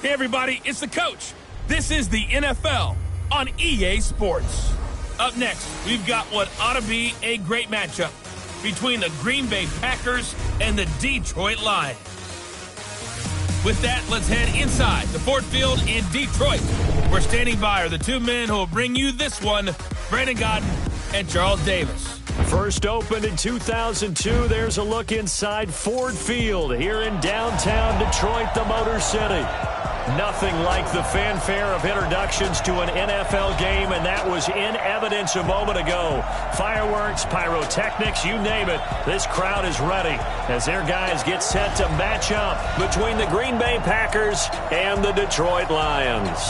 Hey, everybody, it's the coach. This is the NFL on EA Sports. Up next, we've got what ought to be a great matchup between the Green Bay Packers and the Detroit Lions. With that, let's head inside the Ford Field in Detroit. We're standing by are the two men who will bring you this one, Brandon Godden and Charles Davis. First opened in 2002, there's a look inside Ford Field here in downtown Detroit, the Motor City. Nothing like the fanfare of introductions to an NFL game, and that was in evidence a moment ago. Fireworks, pyrotechnics, you name it. This crowd is ready as their guys get set to match up between the Green Bay Packers and the Detroit Lions.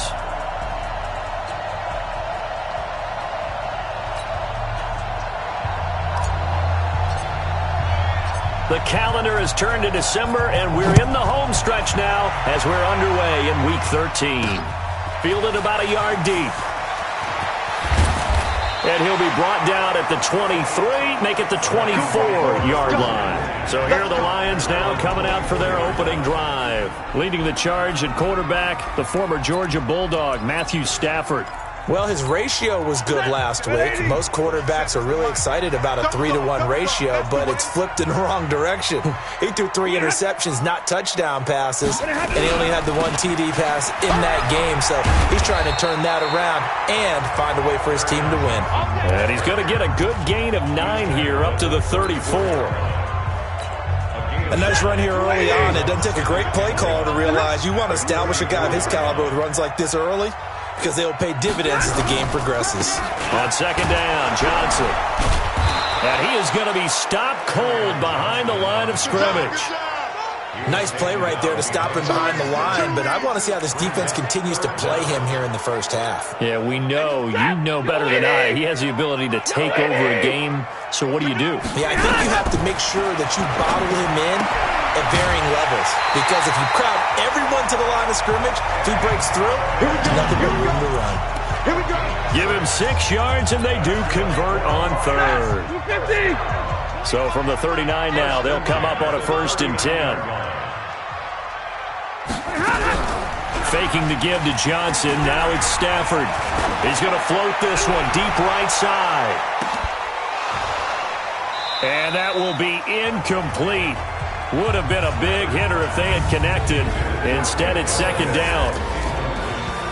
The calendar has turned to December, and we're in the home stretch now as we're underway in Week 13. Fielded about a yard deep. And he'll be brought down at the 23, make it the 24-yard line. So here are the Lions now coming out for their opening drive. Leading the charge at quarterback, the former Georgia Bulldog, Matthew Stafford. Well, his ratio was good last week. Most quarterbacks are really excited about a 3-to-1 ratio, but it's flipped in the wrong direction. He threw 3 interceptions, not touchdown passes, and he only had the 1 TD pass in that game. So he's trying to turn that around and find a way for his team to win. And he's going to get a good gain of 9 here up to the 34. A nice run here early on. It doesn't take a great play caller to realize you want to establish a guy of his caliber with runs like this early, because they'll pay dividends as the game progresses. On second down, Johnson. And he is going to be stopped cold behind the line of scrimmage. Nice play right there to stop him behind the line, but I want to see how this defense continues to play him here in the first half. Yeah, we know, you know better than I, he has the ability to take over a game, so what do you do? Yeah, I think you have to make sure that you bottle him in at varying levels, because if you crowd everyone to the line of scrimmage, if he breaks through, there's nothing but room to run. Here we go. Give him 6 yards, and they do convert on third. So from the 39 now, they'll come up on a 1st and 10. Faking the give to Johnson. Now it's Stafford. He's going to float this one deep right side. And that will be incomplete. Would have been a big hitter if they had connected. Instead, it's 2nd down.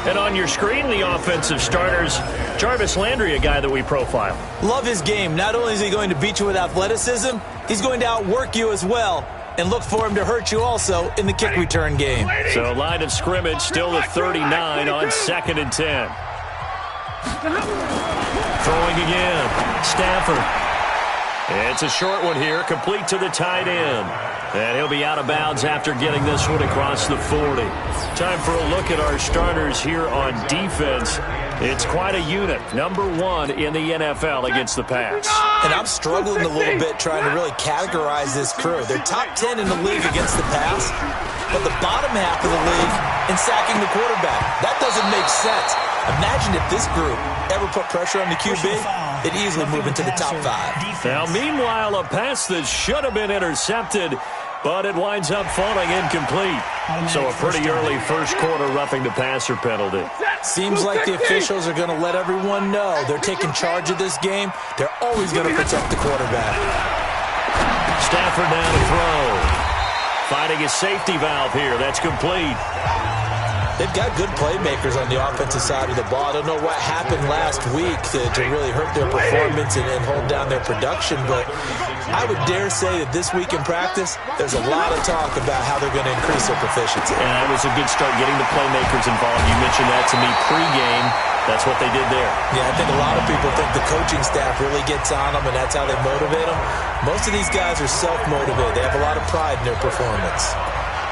And on your screen, the offensive starters, Jarvis Landry, a guy that we profile. Love his game. Not only is he going to beat you with athleticism, he's going to outwork you as well. And look for him to hurt you also in the kick return game. So line of scrimmage still at 39 on 2nd and 10. Throwing again. Stafford. It's a short one here, complete to the tight end. And he'll be out of bounds after getting this one across the 40. Time for a look at our starters here on defense. It's quite a unit. Number 1 in the NFL against the pass. And I'm struggling a little bit trying to really categorize this crew. They're top 10 in the league against the pass, but the bottom half of the league in sacking the quarterback. That doesn't make sense. Imagine if this group ever put pressure on the QB, they'd easily move into the top 5. Now, meanwhile, a pass that should have been intercepted, but it winds up falling incomplete. So a pretty early first quarter roughing the passer penalty. Seems like the officials are going to let everyone know they're taking charge of this game. They're always going to protect the quarterback. Stafford now to throw. Finding a safety valve here. That's complete. They've got good playmakers on the offensive side of the ball. I don't know what happened last week to really hurt their performance and hold down their production, but I would dare say that this week in practice, there's a lot of talk about how they're going to increase their proficiency. And that was a good start, getting the playmakers involved. You mentioned that to me pregame. That's what they did there. Yeah, I think a lot of people think the coaching staff really gets on them, and that's how they motivate them. Most of these guys are self-motivated. They have a lot of pride in their performance.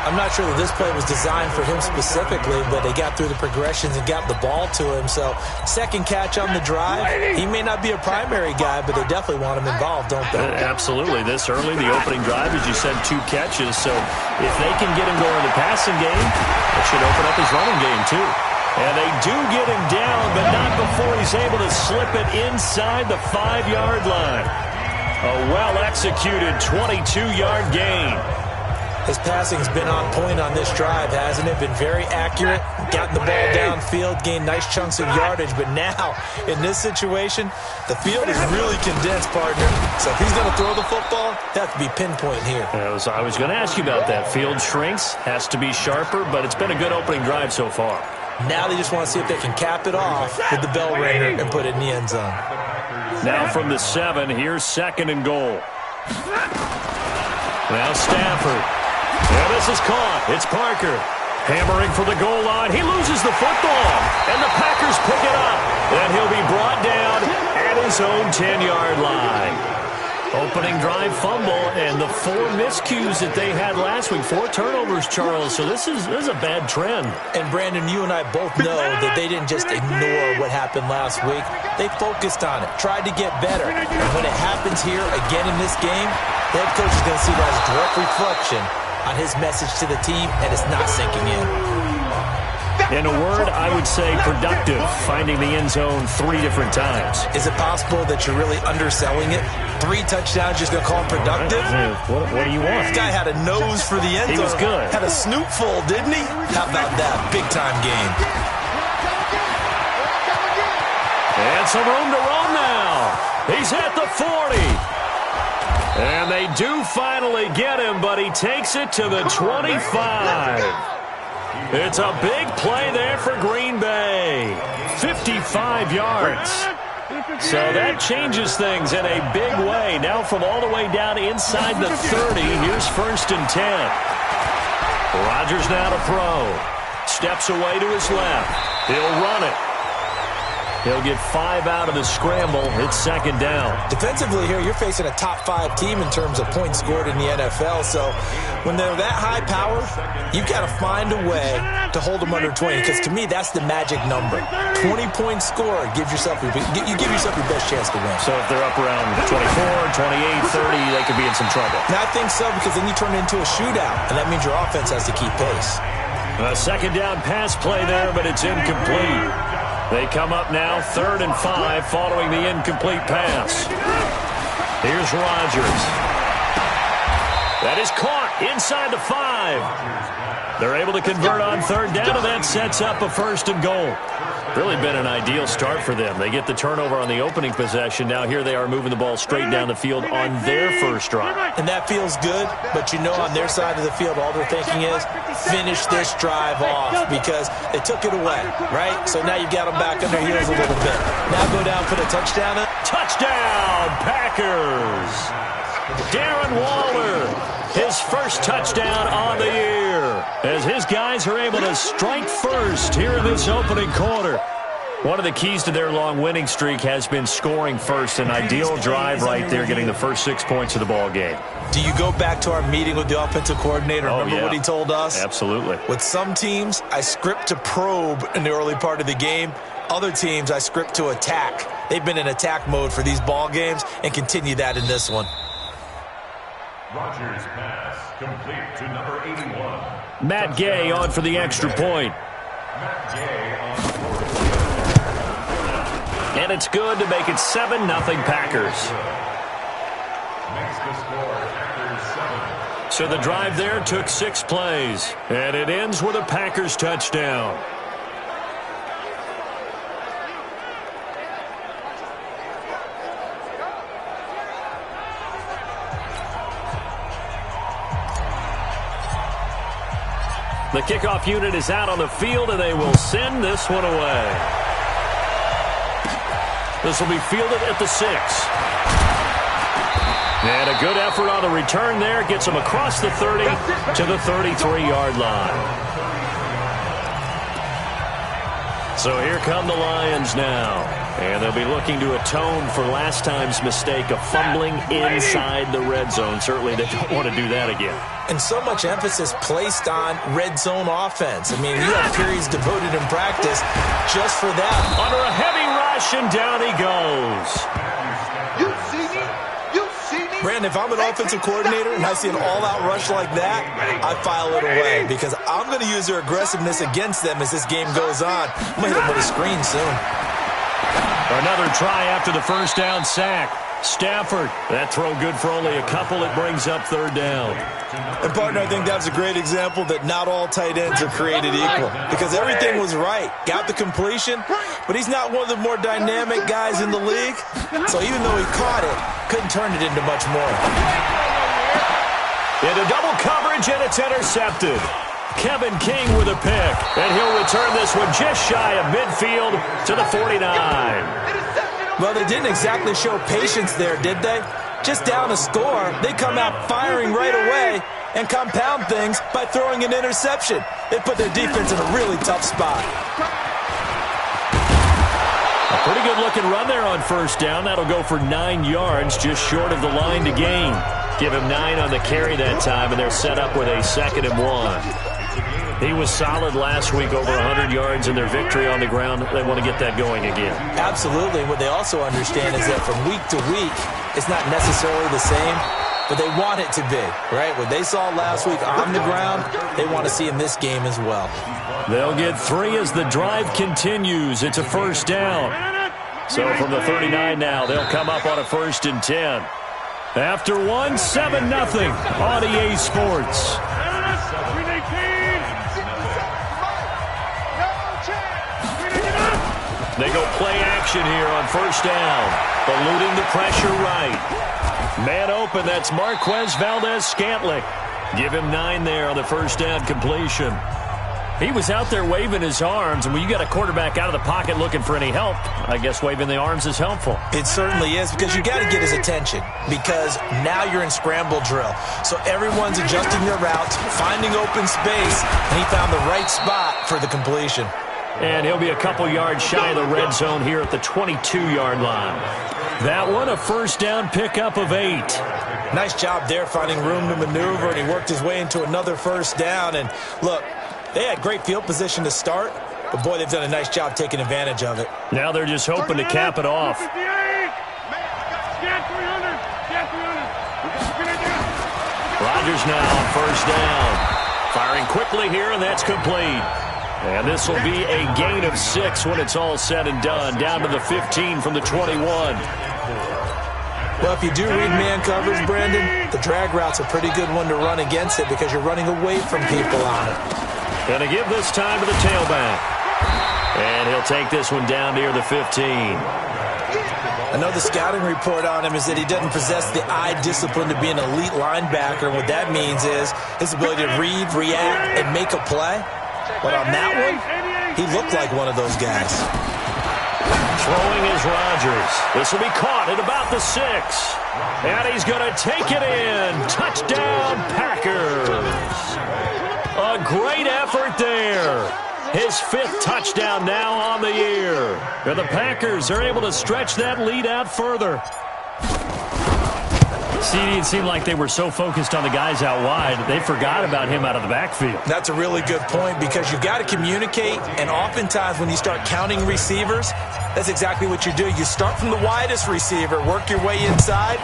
I'm not sure that this play was designed for him specifically, but they got through the progressions and got the ball to him. So, second catch on the drive. He may not be a primary guy, but they definitely want him involved, don't they? Absolutely. This early, the opening drive, as you said, 2 catches. So, if they can get him going in the passing game, it should open up his running game, too. And they do get him down, but not before he's able to slip it inside the 5-yard line. A well-executed 22-yard gain. His passing's been on point on this drive, hasn't it? Been very accurate, gotten the ball downfield, gained nice chunks of yardage. But now, in this situation, the field is really condensed, partner. So if he's going to throw the football, it has to be pinpoint here. I was going to ask you about that. Field shrinks, has to be sharper, but it's been a good opening drive so far. Now they just want to see if they can cap it off with the bell ringer and put it in the end zone. Now from the 7, here's 2nd and goal. Now Stafford. And this is caught. It's Parker. Hammering for the goal line. He loses the football. And the Packers pick it up. And he'll be brought down at his own 10-yard line. Opening drive fumble, and the 4 miscues that they had last week. 4 turnovers, Charles. So this is a bad trend. And, Brandon, you and I both know that they didn't just ignore what happened last week. They focused on it, tried to get better. And when it happens here again in this game, the head coach is going to see that as a direct reflection on his message to the team, and it's not sinking in. In a word, I would say productive, finding the end zone 3 different times. Is it possible that you're really underselling it? 3 touchdowns, just going to call him productive? What do you want? This guy had a nose for the end zone. He was good. Had a snoot full, didn't he? How about that? Big-time game. And some room to roam now. He's at the 40. And they do finally get him, but he takes it to the 25. It's a big play there for Green Bay. 55 yards. So that changes things in a big way. Now from all the way down inside the 30, here's 1st and 10. Rodgers now to throw. Steps away to his left. He'll run it. He'll get 5 out of the scramble. It's 2nd down. Defensively here, you're facing a top 5 team in terms of points scored in the NFL. So when they're that high power, you've got to find a way to hold them under 20. Because to me, that's the magic number. 20 points scored gives yourself your best chance to win. So if they're up around 24, 28, 30, they could be in some trouble. Now I think so, because then you turn it into a shootout, and that means your offense has to keep pace. A 2nd down pass play there, but it's incomplete. They come up now 3rd and 5 following the incomplete pass. Here's Rodgers. That is caught inside the 5. They're able to convert on 3rd down, and that sets up a 1st and goal. Really been an ideal start for them. They get the turnover on the opening possession. Now here they are moving the ball straight down the field on their first drive. And that feels good, but you know on their side of the field all they're thinking is finish this drive off because they took it away, right? So now you've got them back on their heels a little bit. Now go down for the touchdown. Touchdown, Packers! Darren Waller, his first touchdown on the year, as his guys are able to strike first here in this opening quarter. One of the keys to their long winning streak has been scoring first. An ideal drive right there, getting the first 6 points of the ball game. Do you go back to our meeting with the offensive coordinator? Remember what he told us? Absolutely. With some teams, I script to probe in the early part of the game. Other teams, I script to attack. They've been in attack mode for these ball games and continue that in this one. Rodgers pass complete to number 81. Matt Gay on for the extra point. Matt Gay on and it's good to make it 7-0 Packers. Makes the score Packers 7. So the drive there took 6 plays, and it ends with a Packers touchdown. The kickoff unit is out on the field, and they will send this one away. This will be fielded at the 6. And a good effort on the return there. Gets them across the 30 to the 33-yard line. So here come the Lions now. And they'll be looking to atone for last time's mistake of fumbling inside the red zone. Certainly they don't want to do that again. And so much emphasis placed on red zone offense. I mean, you have periods devoted in practice just for that. Under a heavy rush, and down he goes. You see me? You see me? Brandon, if I'm an offensive coordinator and I see an all-out rush like that, I file it away because I'm going to use their aggressiveness against them as this game goes on. I'm going to hit them with a screen soon. Another try after the first down sack. Stafford. That throw good for only a couple. It brings up third down. And, partner, I think that's a great example that not all tight ends are created equal because everything was right. Got the completion, but he's not one of the more dynamic guys in the league. So even though he caught it, couldn't turn it into much more. Into double coverage, and it's intercepted. Kevin King with a pick, and he'll return this one just shy of midfield to the 49. Well, they didn't exactly show patience there, did they? Just down a score, they come out firing right away and compound things by throwing an interception. They put their defense in a really tough spot. A pretty good-looking run there on first down. That'll go for 9 yards, just short of the line to gain. Give him 9 on the carry that time, and they're set up with a 2nd and 1. He was solid last week, over 100 yards in their victory on the ground. They want to get that going again. Absolutely. What they also understand is that from week to week, it's not necessarily the same, but they want it to be, right? What they saw last week on the ground, they want to see in this game as well. They'll get 3 as the drive continues. It's a first down. So from the 39 now, they'll come up on a 1st and 10. After 1, 7-0 on EA Sports. They go play action here on first down. Eluding the pressure right. Man open, that's Marquez Valdez-Scantling. Give him 9 there on the first down completion. He was out there waving his arms, and when you got a quarterback out of the pocket looking for any help, I guess waving the arms is helpful. It certainly is, because you got to get his attention, because now you're in scramble drill. So everyone's adjusting their routes, finding open space, and he found the right spot for the completion. And he'll be a couple yards shy of the red zone here at the 22-yard line. That one, a first down pickup of 8. Nice job there finding room to maneuver, and he worked his way into another first down. And look, they had great field position to start, but boy, they've done a nice job taking advantage of it. Now they're just hoping to cap it off. Rodgers now on first down. Firing quickly here, and that's complete. And this will be a gain of 6 when it's all said and done. Down to the 15 from the 21. Well, if you do read man coverage, Brandon, the drag route's a pretty good one to run against it because you're running away from people on it. Going to give this time to the tailback. And he'll take this one down near the 15. I know the scouting report on him is that he doesn't possess the eye discipline to be an elite linebacker. What that means is his ability to read, react, and make a play. But on that one, he looked like one of those guys. Throwing is Rodgers. This will be caught at about the 6. And he's going to take it in. Touchdown, Packers. A great effort there. His 5th touchdown now on the year. And the Packers are able to stretch that lead out further. See, it seemed like they were so focused on the guys out wide, they forgot about him out of the backfield. That's a really good point because you've got to communicate, and oftentimes when you start counting receivers, that's exactly what you do. You start from the widest receiver, work your way inside.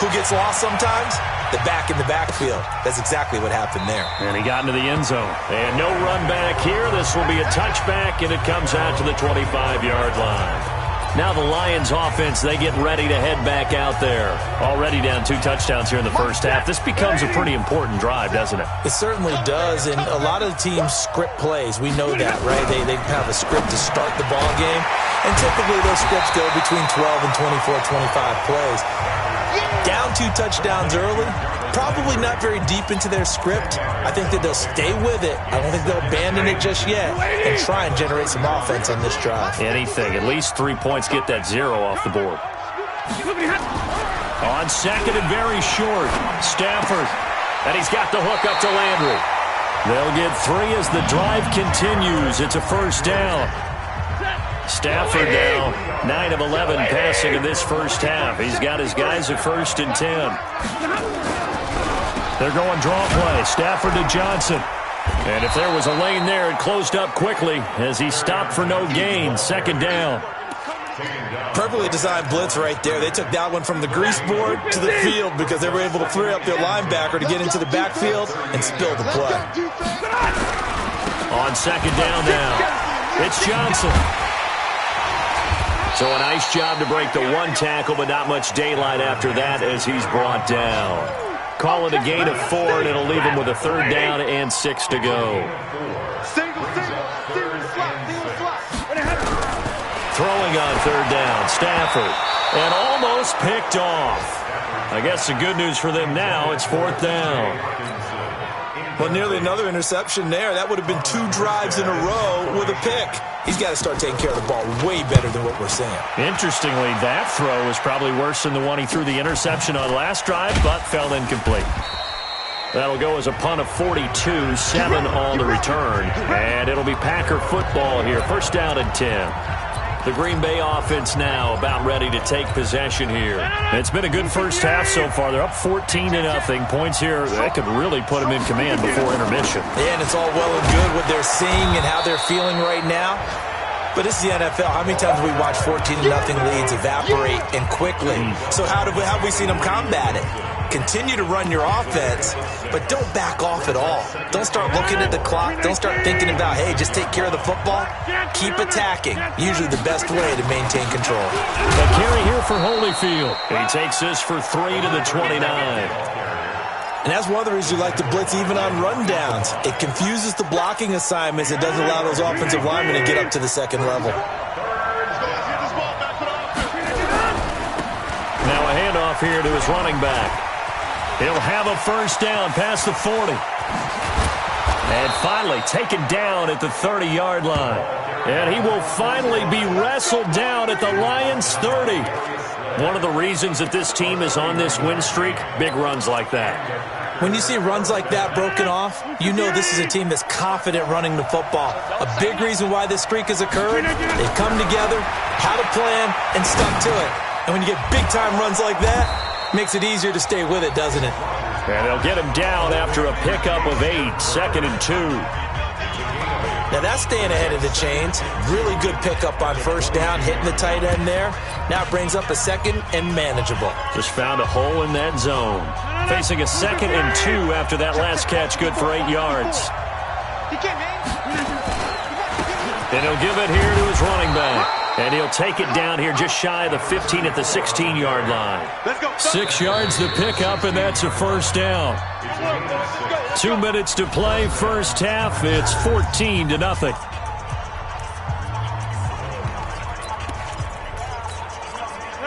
Who gets lost sometimes? The back in the backfield. That's exactly what happened there. And he got into the end zone. And no run back here. This will be a touchback, and it comes out to the 25-yard line. Now the Lions offense, they get ready to head back out there. Already down 2 touchdowns here in the first half. This becomes a pretty important drive, doesn't it? It certainly does, and a lot of the teams script plays. We know that, right? They have a script to start the ball game, and typically those scripts go between 12 and 24, 25 plays. Down 2 touchdowns early, probably not very deep into their script. I think that they'll stay with it. I don't think they'll abandon it just yet and try and generate some offense on this drive. Anything. At least 3 points, get that 0 off the board. On second and very short, Stafford. And he's got the hook up to Landry. They'll get 3 as the drive continues. It's a first down. Stafford now 9 of 11 passing in this first half. He's got his guys at 1st and 10. They're going draw play. Stafford to Johnson. And if there was a lane there, it closed up quickly as he stopped for no gain. 2nd down. Perfectly designed blitz right there. They took that one from the grease board to the field because they were able to free up their linebacker to get into the backfield and spill the play. On 2nd down now, it's Johnson. So a nice job to break the one tackle, but not much daylight after that as he's brought down. Call it a gain of 4, and it'll leave him with a 3rd down and 6 to go. Throwing on 3rd down, Stafford. And almost picked off. I guess the good news for them now, it's 4th down. Well, nearly another interception there. That would have been 2 drives in a row with a pick. He's got to start taking care of the ball way better than what we're seeing. Interestingly, that throw was probably worse than the one he threw the interception on last drive, but fell incomplete. That'll go as a punt of 42, 7 on the return. And it'll be Packer football here. 1st down and 10. The Green Bay offense now about ready to take possession here. It's been a good first half so far. They're up 14-0. Points here, that could really put them in command before intermission. Yeah, and it's all well and good what they're seeing and how they're feeling right now. But this is the NFL. How many times have we watched 14-0 leads evaporate and quickly? So how have we seen them combat it? Continue to run your offense, but don't back off at all. Don't start looking at the clock. Don't start thinking about, hey, just take care of the football. Keep attacking. Usually the best way to maintain control. A carry here for Holyfield. He takes this for 3 to the 29. And that's one of the reasons you like to blitz even on rundowns. It confuses the blocking assignments. It doesn't allow those offensive linemen to get up to the second level. Now a handoff here to his running back. He'll have a 1st down past the 40. And finally taken down at the 30-yard line. And he will finally be wrestled down at the Lions' 30. One of the reasons that this team is on this win streak, big runs like that. When you see runs like that broken off, you know this is a team that's confident running the football. A big reason why this streak has occurred, they've come together, had a plan, and stuck to it. And when you get big-time runs like that, makes it easier to stay with it, doesn't it? And they'll get him down after a pickup of 8, 2nd and 2. Now that's staying ahead of the chains. Really good pickup on 1st down, hitting the tight end there. Now it brings up a 2nd and manageable. Just found a hole in that zone. Facing a 2nd and 2 after that last catch, good for 8 yards. And he'll give it here to his running back. And he'll take it down here just shy of the 15 at the 16-yard line. 6 yards to pick up, and that's a 1st down. 2 minutes to play, first half. It's 14-0.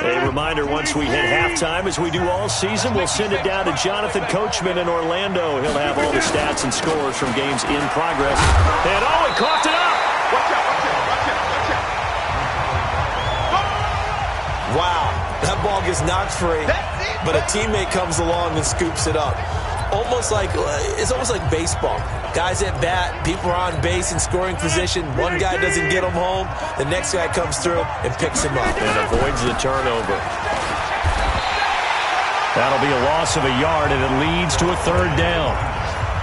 A reminder, once we hit halftime, as we do all season, we'll send it down to Jonathan Coachman in Orlando. He'll have all the stats and scores from games in progress. And oh, he coughed it up! Watch out, watch out, watch out, watch out. Wow, that ball gets knocked free, but a teammate comes along and scoops it up. It's almost like baseball. Guys at bat, people are on base in scoring position. One guy doesn't get him home. The next guy comes through and picks him up. And avoids the turnover. That'll be a loss of a yard, and it leads to a 3rd down.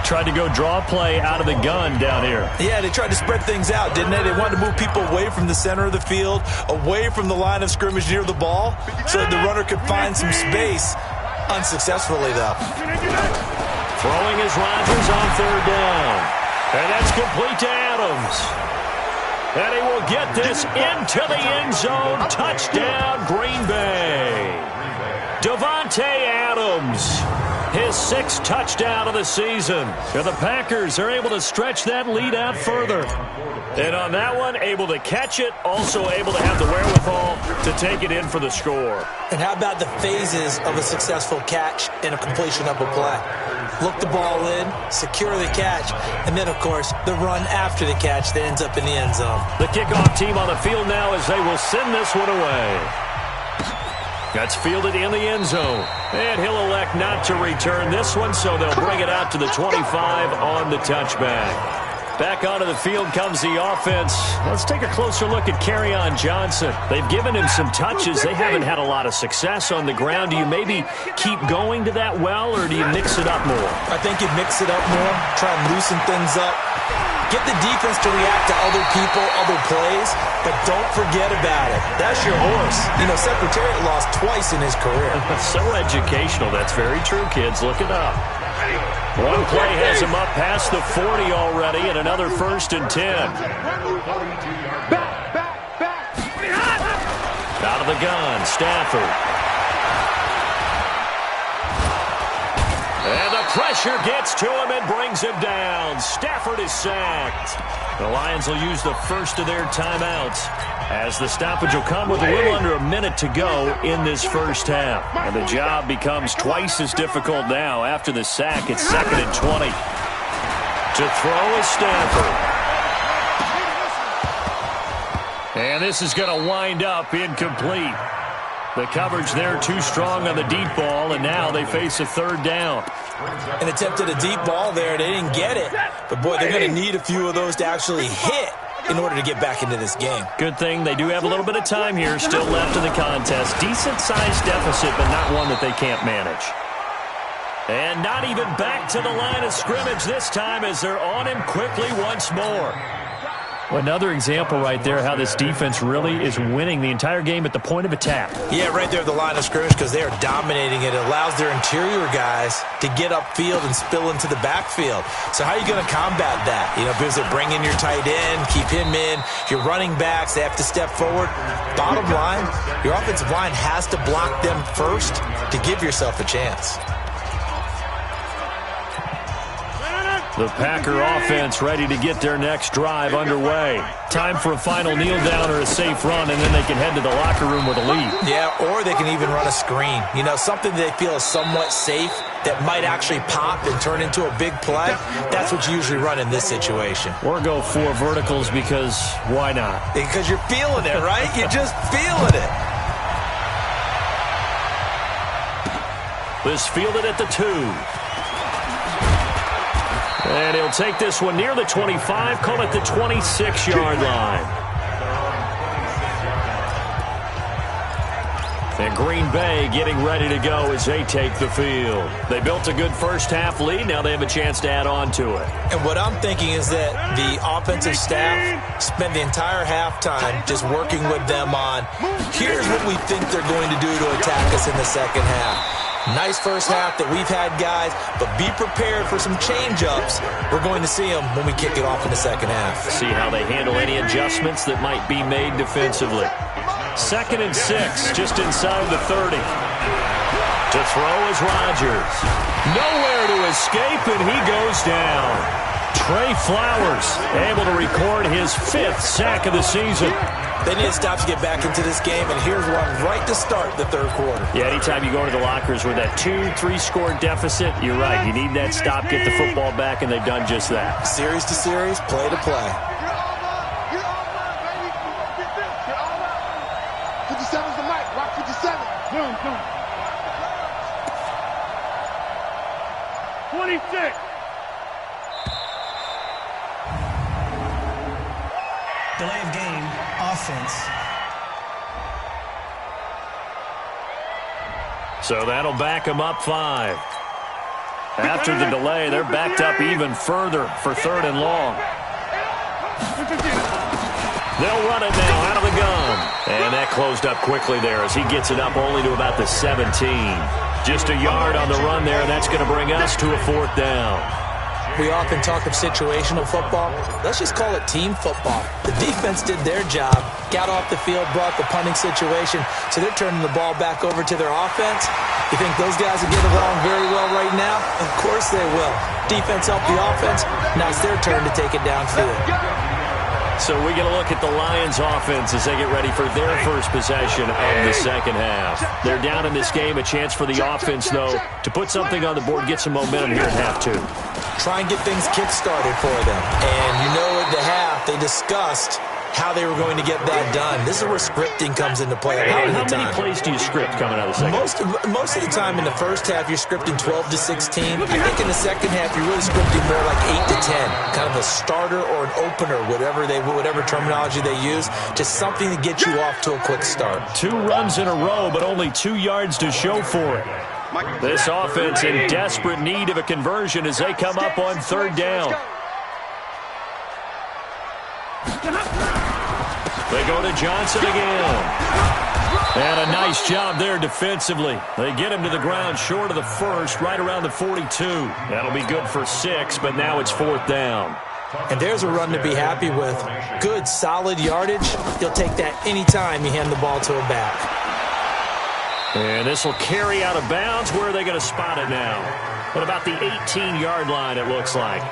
Tried to go draw play out of the gun down here. Yeah, they tried to spread things out, didn't they? They wanted to move people away from the center of the field, away from the line of scrimmage near the ball, so that the runner could find some space. Unsuccessfully, though. Throwing is Rodgers on 3rd down. And that's complete to Adams. And he will get this into the end zone. Touchdown, Green Bay. Davante Adams. His 6th touchdown of the season. And the Packers are able to stretch that lead out further. And on that one, able to catch it, also able to have the wherewithal to take it in for the score. And how about the phases of a successful catch and a completion of a play? Look the ball in, secure the catch, and then, of course, the run after the catch that ends up in the end zone. The kickoff team on the field now as they will send this one away. That's fielded in the end zone. And he'll elect not to return this one, so they'll bring it out to the 25 on the touchback. Back onto the field comes the offense. Let's take a closer look at Kerryon Johnson. They've given him some touches. They haven't had a lot of success on the ground. Do you maybe keep going to that well, or do you mix it up more? I think you mix it up more, try and loosen things up. Get the defense to react to other people, other plays, but don't forget about it. That's your horse. You know, Secretariat lost twice in his career. So educational. That's very true, kids. Look it up. One play has him up past the 40 already, and another 1st and 10. of the gun, Stafford. And the pressure gets to him and brings him down. Stafford is sacked. The Lions will use the first of their timeouts, as the stoppage will come with a little under a minute to go in this first half. And the job becomes twice as difficult now after the sack. It's 2nd and 20. To throw is Stafford. And this is going to wind up incomplete. The coverage there too strong on the deep ball, and now they face a 3rd down. An attempt at a deep ball there. They didn't get it. But, boy, they're going to need a few of those to actually hit in order to get back into this game. Good thing they do have a little bit of time here still left in the contest. Decent-sized deficit, but not one that they can't manage. And not even back to the line of scrimmage this time as they're on him quickly once more. Another example right there how this defense really is winning the entire game at the point of attack. Yeah, right there at the line of scrimmage because they are dominating it. It allows their interior guys to get upfield and spill into the backfield. So how are you going to combat that? You know, because they bring in your tight end, keep him in. Your running backs, they have to step forward. Bottom line, your offensive line has to block them first to give yourself a chance. The Packer offense ready to get their next drive underway. Time for a final kneel down or a safe run, and then they can head to the locker room with a lead. Yeah, or they can even run a screen. You know, something they feel is somewhat safe that might actually pop and turn into a big play. That's what you usually run in this situation. Or go 4 verticals because why not? Because you're feeling it, right? You're just feeling it. This fielded at the 2. And he'll take this one near the 25, call it the 26-yard line. And Green Bay getting ready to go as they take the field. They built a good first-half lead. Now they have a chance to add on to it. And what I'm thinking is that the offensive staff spent the entire halftime just working with them on, here's what we think they're going to do to attack us in the second half. Nice first half that we've had, guys, but be prepared for some change-ups. We're going to see them when we kick it off in the second half. See how they handle any adjustments that might be made defensively. 2nd and 6, just inside the 30. To throw is Rodgers. Nowhere to escape, and he goes down. Trey Flowers able to record his 5th sack of the season. They need to stop to get back into this game, and here's one right to start the 3rd quarter. Yeah, anytime you go into the lockers with that 2-3 score deficit, you're right. You need that stop, get the football back, and they've done just that. Series to series, play to play. 57's the mic. Rock 57. 26. Delay of game, offense. So that'll back them up 5. After the delay, they're backed up even further for 3rd and long. They'll run it now out of the gun. And that closed up quickly there as he gets it up only to about the 17. Just a yard on the run there. That's going to bring us to a 4th down. We often talk of situational football. Let's just call it team football. The defense did their job, got off the field, brought the punting situation, so they're turning the ball back over to their offense. You think those guys will get along very well right now? Of course they will. Defense helped the offense. Now it's their turn to take it downfield. So we get a look at the Lions offense as they get ready for their first possession of the second half. They're down in this game. A chance for the offense, though, to put something on the board, get some momentum here in half 2. Try and get things kick-started for them. And you know at the half, they discussed how they were going to get that done. This is where scripting comes into play a lot of the time. How many plays do you script coming out of the second? Most of the time in the first half, you're scripting 12 to 16. I think in the second half, you're really scripting more like 8 to 10. Kind of a starter or an opener, whatever terminology they use. Just something to get you off to a quick start. 2 runs in a row, but only 2 yards to show for it. This offense in desperate need of a conversion as they come up on 3rd down. They go to Johnson again. And a nice job there defensively. They get him to the ground short of the first, right around the 42. That'll be good for 6, but now it's 4th down. And there's a run to be happy with. Good, solid yardage. He'll take that anytime you hand the ball to a back. And this will carry out of bounds. Where are they going to spot it now? What about the 18-yard line, it looks like?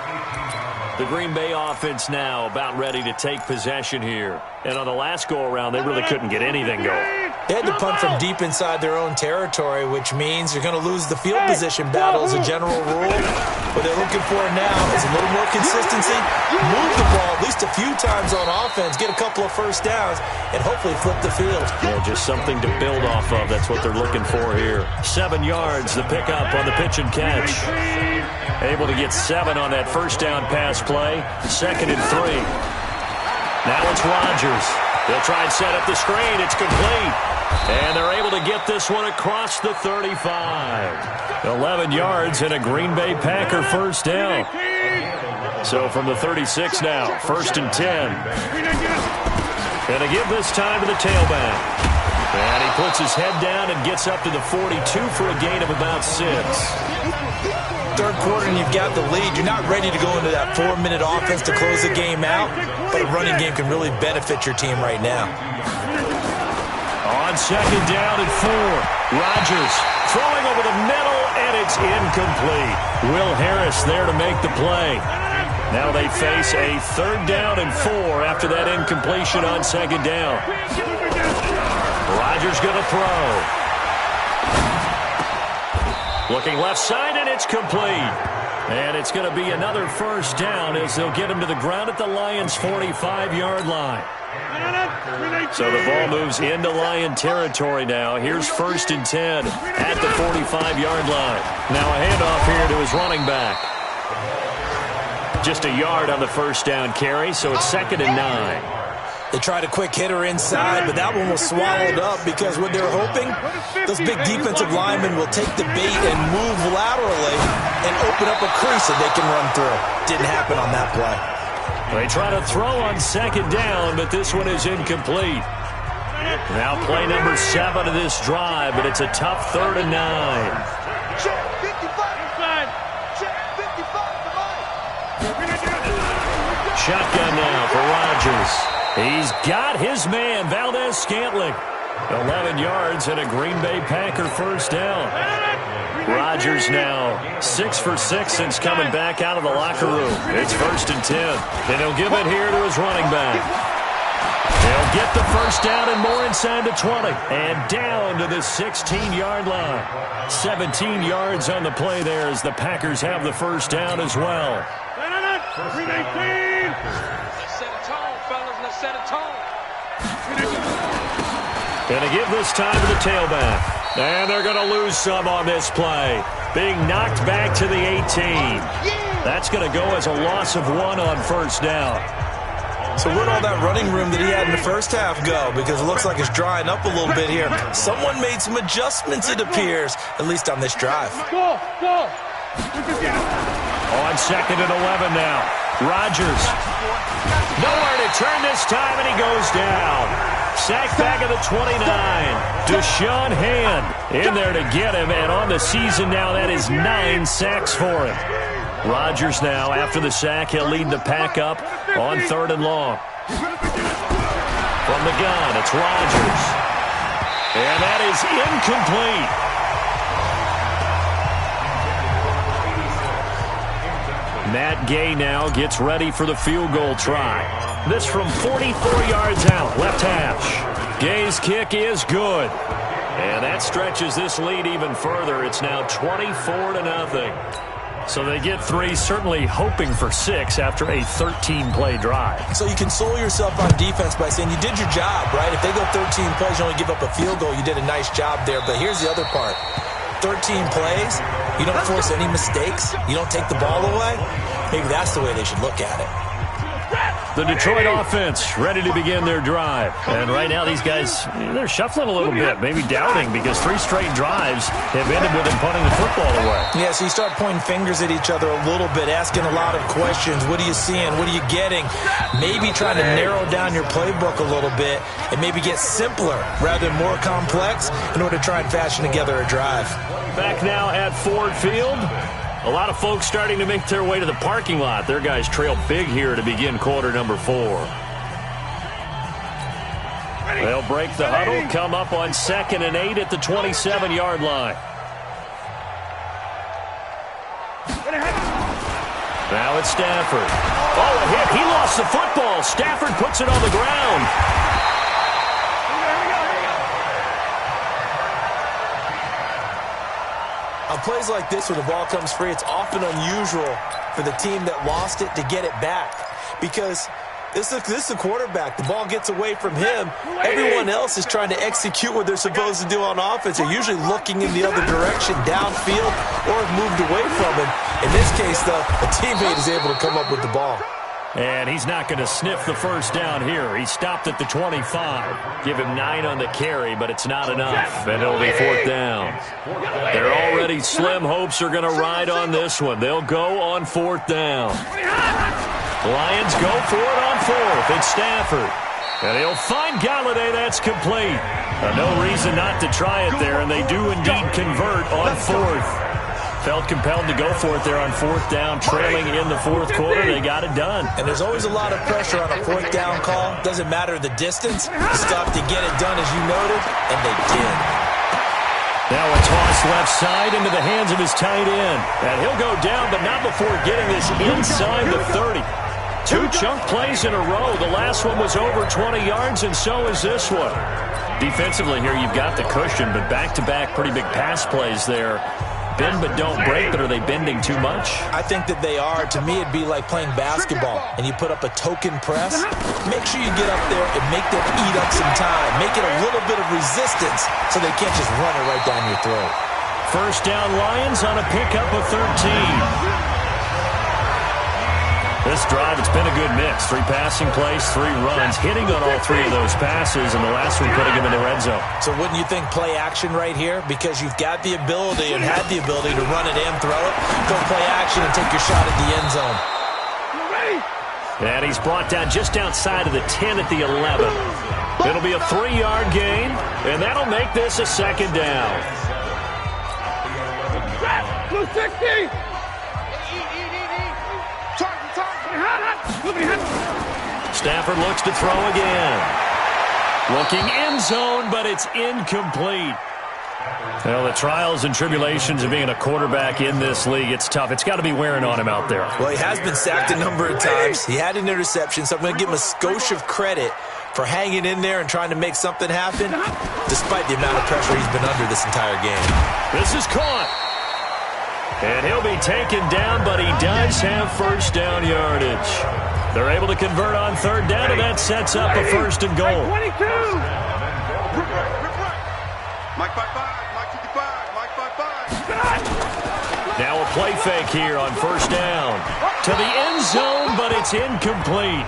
The Green Bay offense now about ready to take possession here. And on the last go-around, they really couldn't get anything going. They had to punt from deep inside their own territory, which means you're going to lose the field position battle as a general rule. What they're looking for now is a little more consistency, move the ball at least a few times on offense, get a couple of first downs, and hopefully flip the field. Yeah, just something to build off of. That's what they're looking for here. 7 yards, the pickup on the pitch and catch. Able to get 7 on that first down pass play. 2nd and 3. Now it's Rodgers. They'll try and set up the screen. It's complete. And they're able to get this one across the 35. 11 yards and a Green Bay Packer first down. So from the 36 now, 1st and 10. Going to give this time to the tailback. And he puts his head down and gets up to the 42 for a gain of about 6. Third quarter and you've got the lead. You're not ready to go into that 4-minute offense to close the game out, but a running game can really benefit your team right now. On 2nd down and 4, Rodgers throwing over the middle, and it's incomplete. Will Harris there to make the play. Now they face a 3rd down and 4 after that incompletion on 2nd down. Rodgers going to throw. Looking left side, and it's complete. And it's going to be another first down as they'll get him to the ground at the Lions' 45-yard line. So the ball moves into Lion territory now. Here's 1st and 10 at the 45-yard line. Now a handoff here to his running back. Just a yard on the first down carry, so it's 2nd and 9. They tried a quick hitter inside, but that one was swallowed up because what they're hoping, those big defensive linemen will take the bait and move laterally and open up a crease that they can run through. Didn't happen on that play. They try to throw on 2nd down, but this one is incomplete. Now play number 7 of this drive, but it's a tough 3rd and 9. Shotgun now for Rodgers. He's got his man, Valdez-Scantling. 11 yards and a Green Bay Packer first down. Rodgers now 6 for 6 since coming back out of the locker room. It's 1st and 10. And he'll give it here to his running back. They'll get the first down and more inside the 20. And down to the 16-yard line. 17 yards on the play there as the Packers have the first down as well. Set a tone. Going to give this time to the tailback. And they're going to lose some on this play. Being knocked back to the 18. That's going to go as a loss of 1 on first down. So where'd all that running room that he had in the first half go? Because it looks like it's drying up a little bit here. Someone made some adjustments, it appears, at least on this drive. Go. On 2nd and 11 now. Rodgers. Nowhere to turn this time, and he goes down. Sack back of the 29. Deshaun Hand in there to get him, and on the season now, that is 9 sacks for him. Rodgers now, after the sack, he'll lead the pack up on 3rd and long. From the gun, it's Rodgers. And that is incomplete. Matt Gay now gets ready for the field goal try. This from 44 yards out, left hash. Gay's kick is good. And that stretches this lead even further. It's now 24-0. So they get 3, certainly hoping for 6 after a 13-play drive. So you console yourself on defense by saying you did your job, right? If they go 13 plays, you only give up a field goal, you did a nice job there. But here's the other part. 13 plays, you don't force any mistakes, you don't take the ball away. Maybe that's the way they should look at it. The Detroit offense ready to begin their drive. And right now these guys, they're shuffling a little bit, maybe doubting, because 3 straight drives have ended with them punting the football away. Yeah, so you start pointing fingers at each other a little bit, asking a lot of questions. What are you seeing? What are you getting? Maybe trying to narrow down your playbook a little bit and maybe get simpler rather than more complex in order to try and fashion together a drive. Back now at Ford Field. A lot of folks starting to make their way to the parking lot. Their guys trail big here to begin quarter number 4. They'll break the huddle, come up on 2nd and 8 at the 27-yard line. Now it's Stafford. Oh, a hit. He lost the football. Stafford puts it on the ground. On plays like this where the ball comes free, it's often unusual for the team that lost it to get it back. Because this is a quarterback. The ball gets away from him. Everyone else is trying to execute what they're supposed to do on offense. They're usually looking in the other direction, downfield, or have moved away from him. In this case, though, a teammate is able to come up with the ball. And he's not going to sniff the first down here. He stopped at the 25. Give him 9 on the carry, but it's not enough. And it'll be 4th down. Their already slim hopes are going to ride on this one. They'll go on 4th down. Lions go for it on 4th. It's Stafford. And he'll find Galladay. That's complete. No reason not to try it there, and they do indeed convert on 4th. Felt compelled to go for it there on 4th down, trailing in the 4th quarter. They got it done. And there's always a lot of pressure on a 4th down call. Doesn't matter the distance. Stop to get it done, as you noted, and they did. Now a toss left side into the hands of his tight end. And he'll go down, but not before getting this inside the 30. 2 chunk plays in a row. The last one was over 20 yards, and so is this one. Defensively here, you've got the cushion, but back-to-back pretty big pass plays there. Bend but don't break, but are they bending too much? I think that they are. To me, it'd be like playing basketball, and you put up a token press. Make sure you get up there and make them eat up some time. Make it a little bit of resistance so they can't just run it right down your throat. First down Lions on a pickup of 13. This drive, it's been a good mix. 3 passing plays, 3 runs, hitting on all 3 of those passes, and the last one putting him in the red zone. So wouldn't you think play action right here? Because you've got the ability and had the ability to run it and throw it. Go play action and take your shot at the end zone. And he's brought down just outside of the 10 at the 11. It'll be a 3-yard gain, and that'll make this a 2nd down. Blue 60! Stafford looks to throw again. Looking end zone, but it's incomplete. Well, the trials and tribulations of being a quarterback in this league, it's tough. It's got to be wearing on him out there. Well, he has been sacked a number of times. He had an interception, so I'm going to give him a skosh of credit for hanging in there and trying to make something happen, despite the amount of pressure he's been under this entire game. This is caught. And he'll be taken down, but he does have first down yardage. They're able to convert on 3rd down, and that sets up a 1st and goal. Mike 22! Mike 55, Mike 55, Mike 55. Now a play fake here on 1st down. To the end zone, but it's incomplete.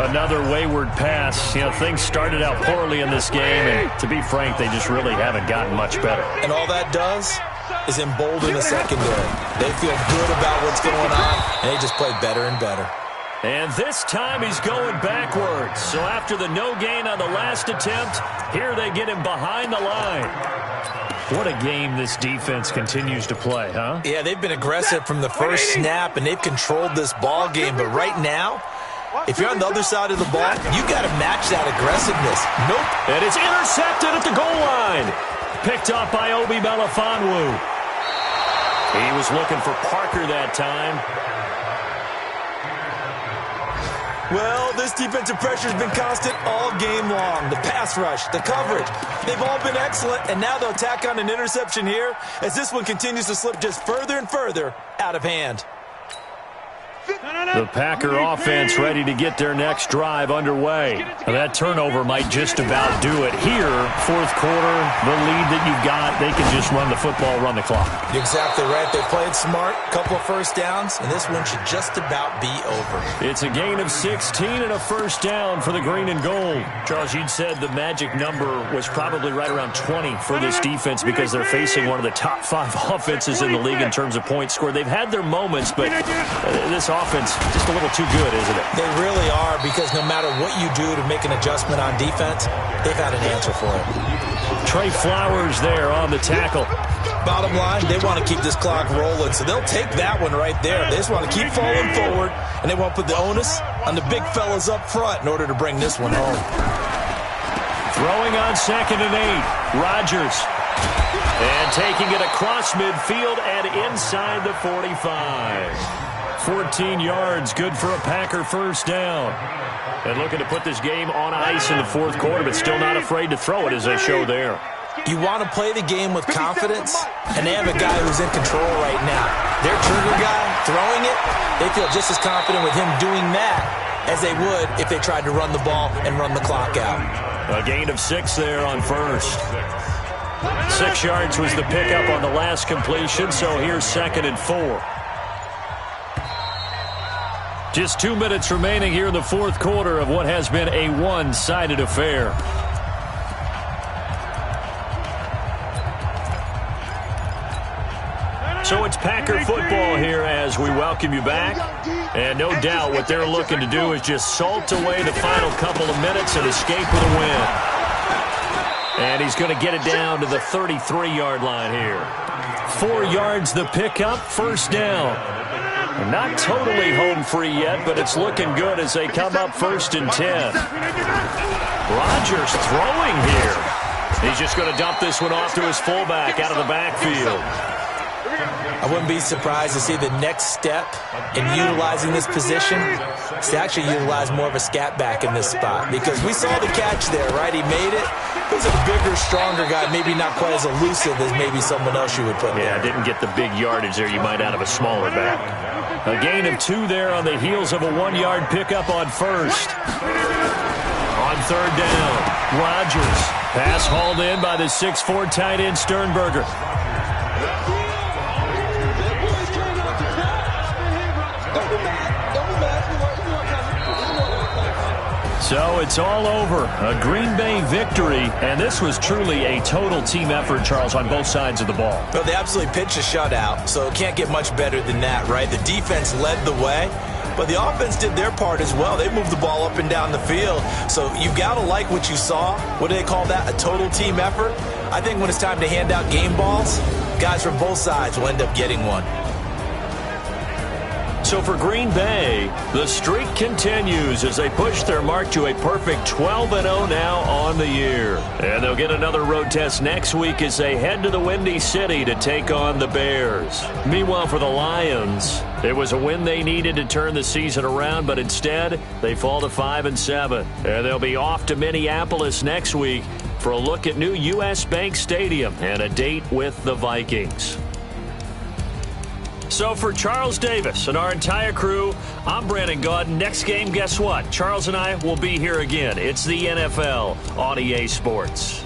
Another wayward pass. You know, things started out poorly in this game, and to be frank, they just really haven't gotten much better. And all that does is embolden the secondary. They feel good about what's going on, and they just play better and better. And this time he's going backwards. So after the no gain on the last attempt, here they get him behind the line. What a game this defense continues to play, huh? Yeah, they've been aggressive from the first snap, and they've controlled this ball game. But right now, if you're on the other side of the ball, you got to match that aggressiveness. Nope. And it's intercepted at the goal line. Picked off by Obi Melifonwu. He was looking for Parker that time. Well, this defensive pressure has been constant all game long. The pass rush, the coverage, they've all been excellent, and now they'll tack on an interception here as this one continues to slip just further and further out of hand. The Packer offense ready to get their next drive underway. Now that turnover might just about do it here. 4th quarter, the lead that you've got, they can just run the football, run the clock. You're exactly right. They played smart, couple of first downs, and this one should just about be over. It's a gain of 16 and a first down for the green and gold. Charles, you'd said the magic number was probably right around 20 for this defense because they're facing one of the top 5 offenses in the league in terms of points scored. They've had their moments, but this offense just a little too good, isn't it? They really are, because no matter what you do to make an adjustment on defense, they've had an answer for it. Trey Flowers there on the tackle. Bottom line, they want to keep this clock rolling, so they'll take that one right there. They just want to keep falling forward, and they want to put the onus on the big fellas up front in order to bring this one home. Throwing on 2nd and 8. Rodgers. And taking it across midfield and inside the 45. 14 yards, good for a Packer first down. And looking to put this game on ice in the fourth quarter, but still not afraid to throw it as they show there. You want to play the game with confidence, and they have a guy who's in control right now. Their trigger guy, throwing it, they feel just as confident with him doing that as they would if they tried to run the ball and run the clock out. A gain of 6 there on first. 6 yards was the pickup on the last completion, so here's 2nd and 4. Just 2 minutes remaining here in the fourth quarter of what has been a one-sided affair. So it's Packer football here as we welcome you back. And no doubt what they're looking to do is just salt away the final couple of minutes and escape with a win. And he's going to get it down to the 33-yard line here. 4 yards the pickup, first down. Not totally home free yet, but it's looking good as they come up 1st and 10. Rodgers throwing here. He's just going to dump this one off to his fullback out of the backfield. I wouldn't be surprised to see the next step in utilizing this position is to actually utilize more of a scat back in this spot, because we saw the catch there, right? He made it. He was a bigger, stronger guy, maybe not quite as elusive as maybe someone else you would put there. Yeah, didn't get the big yardage there you might out of a smaller back. A gain of 2 there on the heels of a 1-yard pickup on first. On 3rd down, Rodgers. Pass hauled in by the 6'4" tight end Sternberger. So it's all over. A Green Bay victory, and this was truly a total team effort, Charles, on both sides of the ball. Well, they absolutely pitched a shutout, so it can't get much better than that, right? The defense led the way, but the offense did their part as well. They moved the ball up and down the field, so you've got to like what you saw. What do they call that? A total team effort? I think when it's time to hand out game balls, guys from both sides will end up getting one. So for Green Bay, the streak continues as they push their mark to a perfect 12-0 now on the year. And they'll get another road test next week as they head to the Windy City to take on the Bears. Meanwhile, for the Lions, it was a win they needed to turn the season around, but instead they fall to 5-7. And they'll be off to Minneapolis next week for a look at new U.S. Bank Stadium and a date with the Vikings. So for Charles Davis and our entire crew, I'm Brandon Gaudin. Next game, guess what? Charles and I will be here again. It's the NFL on EA Sports.